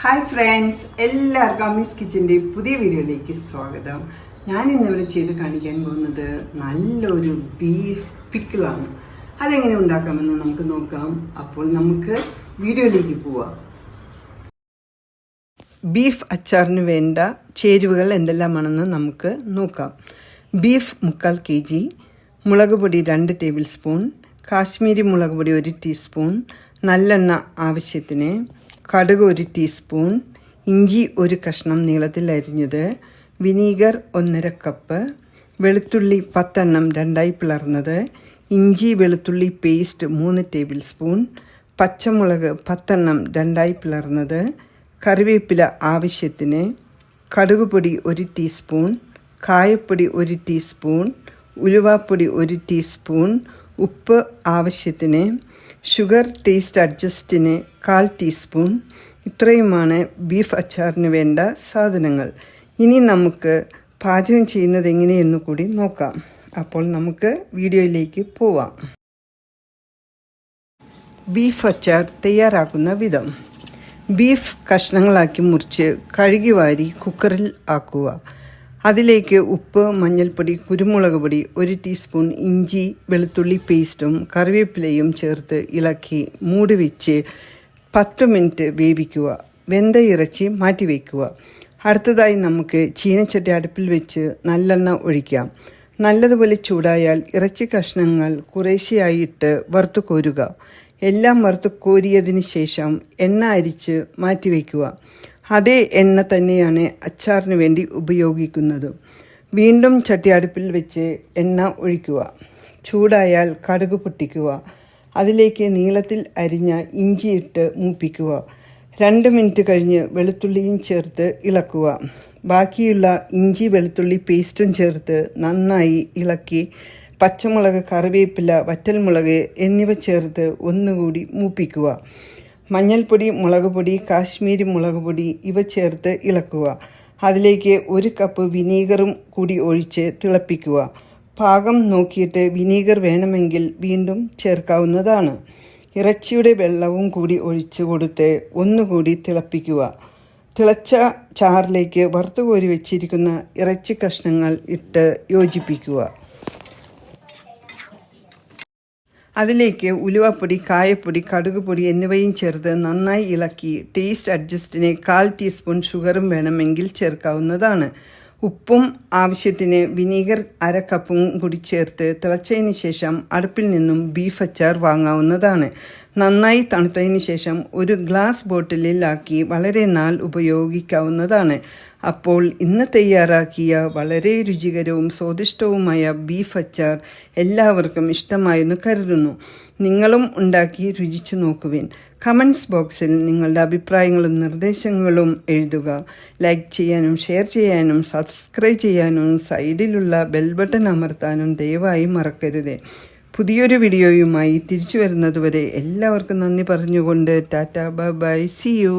Hi friends, എല്ലാവർക്കും അമ്മീസ് കിച്ചൻ്റെ പുതിയ വീഡിയോയിലേക്ക് സ്വാഗതം. ഞാൻ ഇന്നിവിടെ ചെയ്ത് കാണിക്കാൻ പോകുന്നത് നല്ലൊരു ബീഫ് പിക്കിളാണ്. അതെങ്ങനെ ഉണ്ടാക്കാമെന്ന് നമുക്ക് നോക്കാം. അപ്പോൾ നമുക്ക് വീഡിയോയിലേക്ക് പോവാം. ബീഫ് അച്ചാറിന് വേണ്ട ചേരുവകൾ എന്തെല്ലാമാണെന്ന് നമുക്ക് നോക്കാം. ബീഫ് 3/4 kg, മുളക് പൊടി 2 ടേബിൾ സ്പൂൺ, കാശ്മീരി മുളക് പൊടി 1 ടീസ്പൂൺ, നല്ലെണ്ണ ആവശ്യത്തിന്, കടുക് 1 ടീസ്പൂൺ, ഇഞ്ചി 1 കഷ്ണം നീളത്തിൽ അരിഞ്ഞത്, വിനീഗർ 1/2 കപ്പ്, വെളുത്തുള്ളി 10 എണ്ണം 2ആയി പിളർന്നത്, ഇഞ്ചി വെളുത്തുള്ളി പേസ്റ്റ് 3 ടേബിൾ സ്പൂൺ, പച്ചമുളക് 10 എണ്ണം 2ആയി പിളർന്നത്, കറിവേപ്പില ആവശ്യത്തിന്, കടുക് പൊടി 1 ടീസ്പൂൺ, കായപ്പൊടി 1 ടീസ്പൂൺ, ഉലുവാപ്പൊടി 1 ടീസ്പൂൺ, ഉപ്പ് ആവശ്യത്തിന്, ഷുഗർ ടേസ്റ്റ് അഡ്ജസ്റ്റിന് 1/4 ടീസ്പൂൺ. ഇത്രയുമാണ് ബീഫ് അച്ചാറിന് വേണ്ട സാധനങ്ങൾ. ഇനി നമുക്ക് പാചകം ചെയ്യുന്നത് എങ്ങനെയെന്ന് കൂടി നോക്കാം. അപ്പോൾ നമുക്ക് വീഡിയോയിലേക്ക് പോവാം. ബീഫ് അച്ചാർ തയ്യാറാക്കുന്ന വിധം: ബീഫ് കഷ്ണങ്ങളാക്കി മുറിച്ച് കഴുകി വാരി കുക്കറിൽ ആക്കുക. അതിലേക്ക് ഉപ്പ്, മഞ്ഞൾപ്പൊടി, കുരുമുളക് പൊടി, 1 ടീസ്പൂൺ ഇഞ്ചി വെളുത്തുള്ളി പേസ്റ്റും കറിവേപ്പിലയും ചേർത്ത് ഇളക്കി മൂടി വെച്ച് 10 മിനിറ്റ് വേവിക്കുക. വെന്ത ഇറച്ചി മാറ്റി വയ്ക്കുക. അടുത്തതായി നമുക്ക് ചീനച്ചട്ടി അടുപ്പിൽ വെച്ച് നല്ലെണ്ണ ഒഴിക്കാം. നല്ലതുപോലെ ചൂടായാൽ ഇറച്ചി കഷ്ണങ്ങൾ കുറേശ്ശെയായിട്ട് വറുത്ത് കോരുക. എല്ലാം വറുത്ത് കോരിയതിന് ശേഷം എണ്ണ അരിച്ച് മാറ്റി വയ്ക്കുക. അതേ എണ്ണ തന്നെയാണ് അച്ചാറിന് വേണ്ടി ഉപയോഗിക്കുന്നത്. വീണ്ടും ചട്ടി അടുപ്പിൽ വെച്ച് എണ്ണ ഒഴിക്കുക. ചൂടായാൽ കടുക് പൊട്ടിക്കുക. അതിലേക്ക് നീളത്തിൽ അരിഞ്ഞ ഇഞ്ചിയിട്ട് മൂപ്പിക്കുക. 2 മിനിറ്റ് കഴിഞ്ഞ് വെളുത്തുള്ളിയും ചേർത്ത് ഇളക്കുക. ബാക്കിയുള്ള ഇഞ്ചി വെളുത്തുള്ളി പേസ്റ്റും ചേർത്ത് നന്നായി ഇളക്കി പച്ചമുളക്, കറിവേപ്പില, വറ്റൽമുളക് എന്നിവ ചേർത്ത് ഒന്നുകൂടി മൂപ്പിക്കുക. മഞ്ഞൾപ്പൊടി, മുളക് പൊടി, കാശ്മീരി മുളക് പൊടി ഇവ ചേർത്ത് ഇളക്കുക. അതിലേക്ക് 1 കപ്പ് വിനീഗറും കൂടി ഒഴിച്ച് തിളപ്പിക്കുക. പാകം നോക്കിയിട്ട് വിനീഗർ വേണമെങ്കിൽ വീണ്ടും ചേർക്കാവുന്നതാണ്. ഇറച്ചിയുടെ വെള്ളവും കൂടി ഒഴിച്ച് കൊടുത്ത് ഒന്നുകൂടി തിളപ്പിക്കുക. തിളച്ച ചാറിലേക്ക് വറുത്ത് കോരി വെച്ചിരിക്കുന്ന ഇറച്ചി കഷ്ണങ്ങൾ ഇട്ട് യോജിപ്പിക്കുക. അതിലേക്ക് ഉലുവാപ്പൊടി, കായപ്പൊടി, കടുക് പൊടി എന്നിവയും ചേർത്ത് നന്നായി ഇളക്കി ടേസ്റ്റ് അഡ്ജസ്റ്റിന് 1/4 ടീസ്പൂൺ ഷുഗറും വേണമെങ്കിൽ ചേർക്കാവുന്നതാണ്. ഉപ്പും ആവശ്യത്തിന്, വിനീഗർ 1/2 കപ്പും കൂടി ചേർത്ത് തിളച്ചതിന് ശേഷം അടുപ്പിൽ നിന്നും ബീഫ് അച്ചാർ വാങ്ങാവുന്നതാണ്. നന്നായി തണുത്തതിന് ശേഷം ഒരു ഗ്ലാസ് ബോട്ടിലിലാക്കി വളരെ നാൾ ഉപയോഗിക്കാവുന്നതാണ്. അപ്പോൾ ഇന്ന് തയ്യാറാക്കിയ വളരെ രുചികരവും സ്വാദിഷ്ടവുമായ ബീഫ് അച്ചാർ എല്ലാവർക്കും ഇഷ്ടമായെന്ന് കരുതുന്നു. നിങ്ങളും ഉണ്ടാക്കി രുചിച്ചു നോക്കുവിൻ. കമൻറ്റ്സ് ബോക്സിൽ നിങ്ങളുടെ അഭിപ്രായങ്ങളും നിർദ്ദേശങ്ങളും എഴുതുക. ലൈക്ക് ചെയ്യാനും ഷെയർ ചെയ്യാനും സബ്സ്ക്രൈബ് ചെയ്യാനും സൈഡിലുള്ള ബെൽ ബട്ടൺ അമർത്താനും ദയവായി മറക്കരുത്. പുതിയൊരു വീഡിയോയുമായി തിരിച്ചു വരുന്നതുവരെ എല്ലാവർക്കും നന്ദി പറഞ്ഞുകൊണ്ട് tata, bye bye, see U.